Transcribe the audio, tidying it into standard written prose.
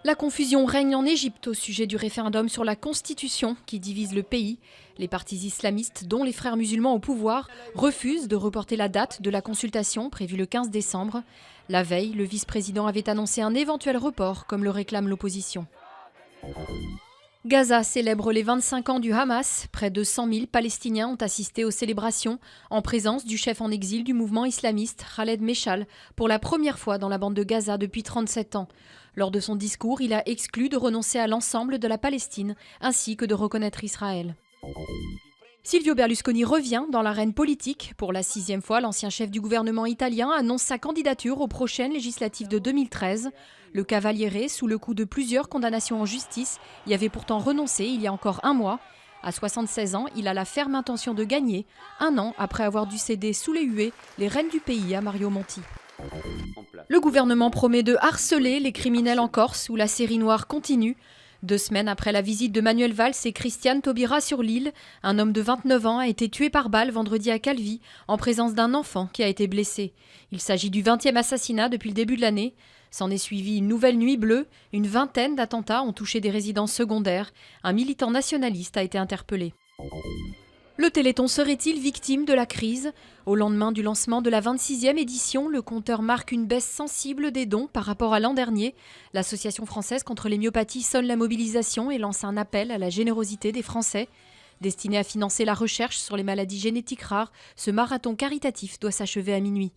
La confusion règne en Égypte au sujet du référendum sur la Constitution qui divise le pays. Les partis islamistes, dont les frères musulmans au pouvoir, refusent de reporter la date de la consultation prévue le 15 décembre. La veille, le vice-président avait annoncé un éventuel report, comme le réclame l'opposition. Gaza célèbre les 25 ans du Hamas. Près de 100 000 Palestiniens ont assisté aux célébrations en présence du chef en exil du mouvement islamiste, Khaled Meshal, pour la première fois dans la bande de Gaza depuis 37 ans. Lors de son discours, il a exclu de renoncer à l'ensemble de la Palestine ainsi que de reconnaître Israël. Silvio Berlusconi revient dans l'arène politique. Pour la 6e fois, l'ancien chef du gouvernement italien annonce sa candidature aux prochaines législatives de 2013. Le Cavaliere, sous le coup de plusieurs condamnations en justice, y avait pourtant renoncé il y a encore un mois. À 76 ans, il a la ferme intention de gagner, un an après avoir dû céder sous les huées les rênes du pays à Mario Monti. Le gouvernement promet de harceler les criminels en Corse où la série noire continue. 2 semaines après la visite de Manuel Valls et Christiane Taubira sur l'île, un homme de 29 ans a été tué par balle vendredi à Calvi, en présence d'un enfant qui a été blessé. Il s'agit du 20e assassinat depuis le début de l'année. S'en est suivi une nouvelle nuit bleue. Une vingtaine d'attentats ont touché des résidences secondaires. Un militant nationaliste a été interpellé. Le Téléthon serait-il victime de la crise? Au lendemain du lancement de la 26e édition, le compteur marque une baisse sensible des dons par rapport à l'an dernier. L'Association française contre les myopathies sonne la mobilisation et lance un appel à la générosité des Français. Destiné à financer la recherche sur les maladies génétiques rares, ce marathon caritatif doit s'achever à minuit.